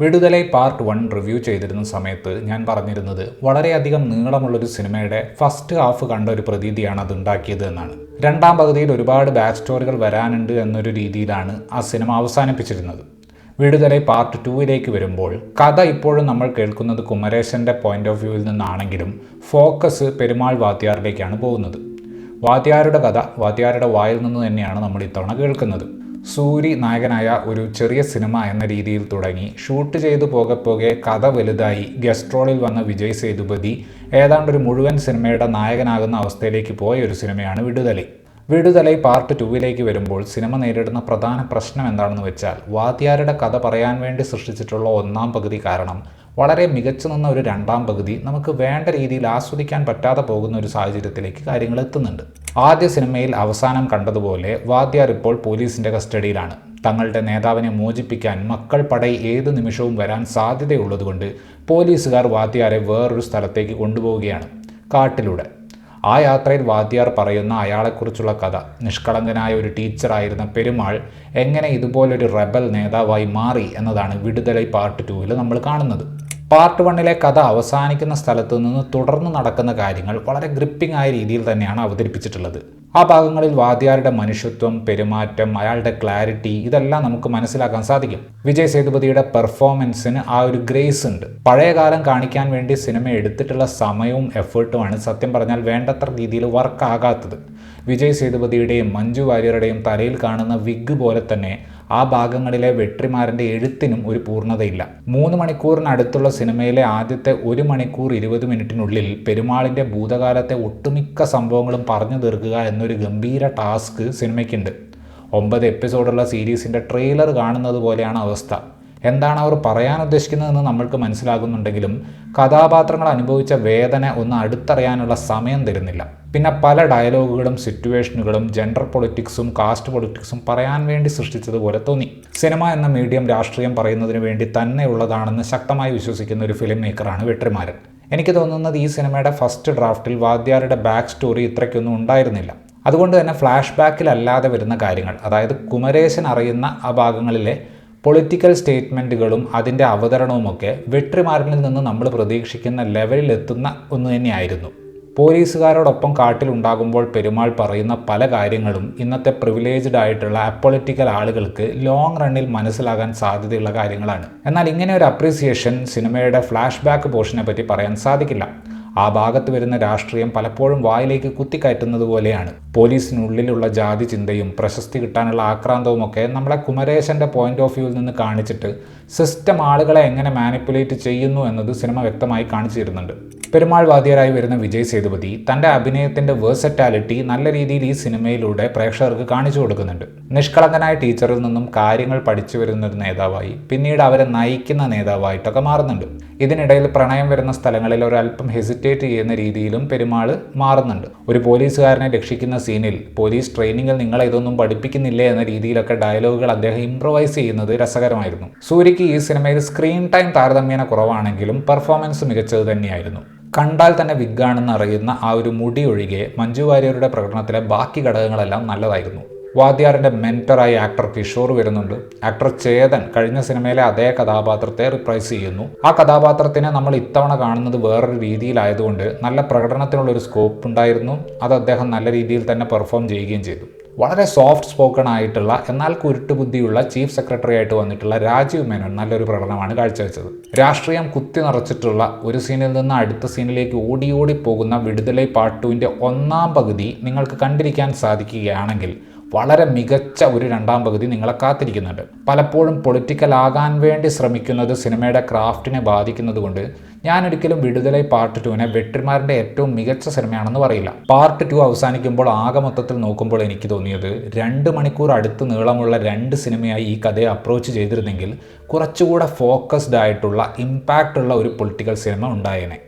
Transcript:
Viduthalai part 1 review ചെയ്തിരുന്ന സമയത്ത് ഞാൻ പറഞ്ഞിരുന്നത് വളരെയധികം നീളമുള്ളൊരു സിനിമയുടെ ഫസ്റ്റ് ഹാഫ് കണ്ട ഒരു പ്രതീതിയാണ് അത് ഉണ്ടാക്കിയത് എന്നാണ്. രണ്ടാം പകുതിയിൽ ഒരുപാട് ബാക്ക് സ്റ്റോറികൾ വരാനുണ്ട് എന്നൊരു രീതിയിലാണ് ആ സിനിമ അവസാനിപ്പിച്ചിരുന്നത്. വിടുതലൈ പാർട്ട് 2 വരുമ്പോൾ കഥ ഇപ്പോഴും നമ്മൾ കേൾക്കുന്നത് കുമരേശൻ്റെ പോയിന്റ് ഓഫ് വ്യൂവിൽ നിന്നാണെങ്കിലും ഫോക്കസ് പെരുമാൾ വാദ്യാറിലേക്കാണ് പോകുന്നത്. വാദ്യാരുടെ കഥ വാദ്യാരുടെ വായിൽ നിന്ന് തന്നെയാണ് നമ്മൾ ഇത്തവണ കേൾക്കുന്നത്. സൂരി നായകനായ ഒരു ചെറിയ സിനിമ എന്ന രീതിയിൽ തുടങ്ങി ഷൂട്ട് ചെയ്തു പോകെ കഥ വലുതായി ഗസ്റ്റ് റോളിൽ വന്ന വിജയ് സേതുപതി ഏതാണ്ടൊരു മുഴുവൻ സിനിമയുടെ നായകനാകുന്ന അവസ്ഥയിലേക്ക് പോയ ഒരു സിനിമയാണ് വിടുതലൈ. വിടുതലൈ പാർട്ട് 2 വരുമ്പോൾ സിനിമ നേരിടുന്ന പ്രധാന പ്രശ്നം എന്താണെന്ന് വെച്ചാൽ വാദ്യാരുടെ കഥ പറയാൻ വേണ്ടി സൃഷ്ടിച്ചിട്ടുള്ള ഒന്നാം പകുതി കാരണം വളരെ മികച്ചു നിന്ന ഒരു രണ്ടാം പകുതി നമുക്ക് വേണ്ട രീതിയിൽ ആസ്വദിക്കാൻ പറ്റാതെ പോകുന്ന ഒരു സാഹചര്യത്തിലേക്ക് കാര്യങ്ങൾ എത്തുന്നുണ്ട്. ആദ്യ സിനിമയിൽ അവസാനം കണ്ടതുപോലെ വാദ്യാർ ഇപ്പോൾ പോലീസിന്റെ കസ്റ്റഡിയിലാണ്. തങ്ങളുടെ നേതാവിനെ മോചിപ്പിക്കാൻ മക്കൾ പടൈ ഏത് നിമിഷവും വരാൻ സാധ്യതയുള്ളതുകൊണ്ട് പോലീസുകാർ വാദ്യാരെ വേറൊരു സ്ഥലത്തേക്ക് കൊണ്ടുപോവുകയാണ്, കാട്ടിലൂടെ. ആ യാത്രയിൽ വാദ്യാർ പറയുന്ന അയാളെക്കുറിച്ചുള്ള കഥ, നിഷ്കളങ്കനായ ഒരു ടീച്ചറായിരുന്ന പെരുമാൾ എങ്ങനെ ഇതുപോലൊരു റെബൽ നേതാവായി മാറി എന്നതാണ് വിടുതലൈ പാർട്ട് 2 നമ്മൾ കാണുന്നത്. പാർട്ട് 1 കഥ അവസാനിക്കുന്ന സ്ഥലത്ത് നിന്ന് തുടർന്ന് നടക്കുന്ന കാര്യങ്ങൾ വളരെ ഗ്രിപ്പിംഗ് ആയ രീതിയിൽ തന്നെയാണ് അവതരിപ്പിച്ചിട്ടുള്ളത്. ആ ഭാഗങ്ങളിൽ വാദ്യാരുടെ മനുഷ്യത്വം, പെരുമാറ്റം, അയാളുടെ ക്ലാരിറ്റി ഇതെല്ലാം നമുക്ക് മനസ്സിലാക്കാൻ സാധിക്കും. വിജയ് സേതുപതിയുടെ പെർഫോമൻസിന് ആ ഒരു ഗ്രേസ് ഉണ്ട്. പഴയ കാലം കാണിക്കാൻ വേണ്ടി സിനിമ എടുത്തിട്ടുള്ള സമയവും എഫേർട്ടുമാണ് സത്യം പറഞ്ഞാൽ വേണ്ടത്ര രീതിയിൽ വർക്ക് ആകാത്തത്. വിജയ് സേതുപതിയുടെയും മഞ്ജു വാര്യരുടെയും തലയിൽ കാണുന്ന വിഗ് പോലെ തന്നെ ആ ഭാഗങ്ങളിലെ വെട്രിമാരൻ്റെ എഴുത്തിനും ഒരു പൂർണ്ണതയില്ല. 3 മണിക്കൂറിനടുത്തുള്ള സിനിമയിലെ ആദ്യത്തെ 1 മണിക്കൂർ 20 മിനിറ്റിനുള്ളിൽ പെരുമാളിൻ്റെ ഭൂതകാലത്തെ ഒട്ടുമിക്ക സംഭവങ്ങളും പറഞ്ഞു തീർക്കുക എന്നൊരു ഗംഭീര ടാസ്ക് സിനിമയ്ക്കുണ്ട്. 9 എപ്പിസോഡുള്ള സീരീസിൻ്റെ ട്രെയിലർ കാണുന്നത് പോലെയാണ് അവസ്ഥ. എന്താണ് അവർ പറയാൻ ഉദ്ദേശിക്കുന്നതെന്ന് നമ്മൾക്ക് മനസ്സിലാകുന്നുണ്ടെങ്കിലും കഥാപാത്രങ്ങൾ അനുഭവിച്ച വേദന ഒന്ന് അടുത്തറിയാനുള്ള സമയം തരുന്നില്ല. പിന്നെ പല ഡയലോഗുകളും സിറ്റുവേഷനുകളും ജെൻഡർ പൊളിറ്റിക്സും കാസ്റ്റ് പൊളിറ്റിക്സും പറയാൻ വേണ്ടി സൃഷ്ടിച്ചതുപോലെ തോന്നി. സിനിമ എന്ന മീഡിയം രാഷ്ട്രീയം പറയുന്നതിന് വേണ്ടി തന്നെ ഉള്ളതാണെന്ന് ശക്തമായി വിശ്വസിക്കുന്ന ഒരു ഫിലിം മേക്കറാണ് വെട്രിമാരൻ. എനിക്ക് തോന്നുന്നത് ഈ സിനിമയുടെ ഫസ്റ്റ് ഡ്രാഫ്റ്റിൽ വാദ്യാരുടെ ബാക്ക് സ്റ്റോറി ഇത്രയ്ക്കൊന്നും ഉണ്ടായിരുന്നില്ല. അതുകൊണ്ട് തന്നെ ഫ്ലാഷ് ബാക്കിലല്ലാതെ വരുന്ന കാര്യങ്ങൾ, അതായത് കുമരേശൻ അറിയുന്ന ആ ഭാഗങ്ങളിലെ പൊളിറ്റിക്കൽ സ്റ്റേറ്റ്മെൻറ്റുകളും അതിൻ്റെ അവതരണവുമൊക്കെ വെട്രിമാരനിൽ നിന്ന് നമ്മൾ പ്രതീക്ഷിക്കുന്ന ലെവലിൽ എത്തുന്ന ഒന്ന് തന്നെയായിരുന്നു. പോലീസുകാരോടൊപ്പം കാട്ടിലുണ്ടാകുമ്പോൾ പെരുമാൾ പറയുന്ന പല കാര്യങ്ങളും ഇന്നത്തെ പ്രിവിലേജ്ഡ് ആയിട്ടുള്ള അപ്പൊളിറ്റിക്കൽ ആളുകൾക്ക് ലോങ് റണ്ണിൽ മനസ്സിലാകാൻ സാധ്യതയുള്ള കാര്യങ്ങളാണ്. എന്നാൽ ഇങ്ങനെ ഒരു അപ്രീസിയേഷൻ സിനിമയുടെ ഫ്ലാഷ് ബാക്ക് പോർഷനെ പറ്റി പറയാൻ സാധിക്കില്ല. ആ ഭാഗത്ത് വരുന്ന രാഷ്ട്രീയം പലപ്പോഴും വായിലേക്ക് കുത്തിക്കയറ്റുന്നത് പോലെയാണ്. പോലീസിനുള്ളിലുള്ള ജാതി ചിന്തയും പ്രശസ്തി കിട്ടാനുള്ള ആക്രാന്തവുമൊക്കെ നമ്മളെ കുമരേശൻ്റെ പോയിന്റ് ഓഫ് വ്യൂവിൽ നിന്ന് കാണിച്ചിട്ട് സിസ്റ്റം ആളുകളെ എങ്ങനെ മാനിപ്പുലേറ്റ് ചെയ്യുന്നു എന്നത് സിനിമ വ്യക്തമായി കാണിച്ചു തരുന്നുണ്ട്. പെരുമാൾ വാദ്യരായി വരുന്ന വിജയ് സേതുപതി തൻ്റെ അഭിനയത്തിൻ്റെ വേഴ്സറ്റാലിറ്റി നല്ല രീതിയിൽ ഈ സിനിമയിലൂടെ പ്രേക്ഷകർക്ക് കാണിച്ചു കൊടുക്കുന്നുണ്ട്. നിഷ്കളങ്കനായ ടീച്ചറിൽ നിന്നും കാര്യങ്ങൾ പഠിച്ചു വരുന്ന ഒരു നേതാവായി പിന്നീട് അവരെ നയിക്കുന്ന നേതാവായിട്ടൊക്കെ മാറുന്നുണ്ട്. ഇതിനിടയിൽ പ്രണയം വരുന്ന സ്ഥലങ്ങളിൽ ഒരല്പം ഹെസിറ്റേറ്റ് ചെയ്യുന്ന രീതിയിലും പെരുമാൾ മാറുന്നുണ്ട്. ഒരു പോലീസുകാരനെ രക്ഷിക്കുന്ന സീനിൽ പോലീസ് ട്രെയിനിങ്ങിൽ നിങ്ങളെ ഇതൊന്നും പഠിപ്പിക്കുന്നില്ലേ എന്ന രീതിയിലൊക്കെ ഡയലോഗുകൾ അദ്ദേഹം ഇംപ്രവൈസ് ചെയ്യുന്നത് രസകരമായിരുന്നു. സൂര്യയ്ക്ക് ഈ സിനിമയിൽ സ്ക്രീൻ ടൈം താരതമ്യേന കുറവാണെങ്കിലും പെർഫോമൻസ് മികച്ചത് തന്നെയായിരുന്നു. കണ്ടാൽ തന്നെ വിഗ്ഗാണെന്ന് അറിയുന്ന ആ ഒരു മുടി ഒഴികെ മഞ്ജു വാര്യരുടെ പ്രകടനത്തിലെ ബാക്കി ഘടകങ്ങളെല്ലാം നല്ലതായിരുന്നു. വാദ്യാറിൻ്റെ മെൻറ്ററായി ആക്ടർ കിഷോർ വരുന്നുണ്ട്. ആക്ടർ ചേതൻ കഴിഞ്ഞ സിനിമയിലെ അതേ കഥാപാത്രത്തെ റിപ്രൈസ് ചെയ്യുന്നു. ആ കഥാപാത്രത്തിനെ നമ്മൾ ഇത്തവണ കാണുന്നത് വേറൊരു രീതിയിലായതുകൊണ്ട് നല്ല പ്രകടനത്തിനുള്ളൊരു സ്കോപ്പ് ഉണ്ടായിരുന്നു. അത് അദ്ദേഹം നല്ല രീതിയിൽ തന്നെ പെർഫോം ചെയ്യുകയും ചെയ്തു. വളരെ സോഫ്റ്റ് സ്പോക്കൺ ആയിട്ടുള്ള എന്നാൽ കുരുട്ടുബുദ്ധിയുള്ള ചീഫ് സെക്രട്ടറി ആയിട്ട് വന്നിട്ടുള്ള രാജീവ് മേനോൻ നല്ലൊരു പ്രകടനമാണ് കാഴ്ചവെച്ചത്. രാഷ്ട്രീയം കുത്തി നിറച്ചിട്ടുള്ള ഒരു സീനിൽ നിന്ന് അടുത്ത സീനിലേക്ക് ഓടി പോകുന്ന വിടുതലൈ പാർട്ട് 2 ഒന്നാം പകുതി നിങ്ങൾക്ക് കണ്ടിരിക്കാൻ സാധിക്കുകയാണെങ്കിൽ വളരെ മികച്ച ഒരു രണ്ടാം പകുതി നിങ്ങളെ കാത്തിരിക്കുന്നുണ്ട്. പലപ്പോഴും പൊളിറ്റിക്കൽ ആകാൻ വേണ്ടി ശ്രമിക്കുന്നത് സിനിമയുടെ ക്രാഫ്റ്റിനെ ബാധിക്കുന്നത് കൊണ്ട് ഞാനൊരിക്കലും വിടുതലൈ പാർട്ട് 2 വെട്രിമാരൻ്റെ ഏറ്റവും മികച്ച സിനിമയാണെന്ന് പറയില്ല. പാർട്ട് 2 അവസാനിക്കുമ്പോൾ ആകെ മൊത്തത്തിൽ നോക്കുമ്പോൾ എനിക്ക് തോന്നിയത് 2 മണിക്കൂർ അടുത്ത് നീളമുള്ള 2 സിനിമയായി ഈ കഥയെ അപ്രോച്ച് ചെയ്തിരുന്നെങ്കിൽ കുറച്ചുകൂടെ ഫോക്കസ്ഡ് ആയിട്ടുള്ള ഇമ്പാക്റ്റ് ഉള്ള ഒരു പൊളിറ്റിക്കൽ സിനിമ ഉണ്ടായേനെ.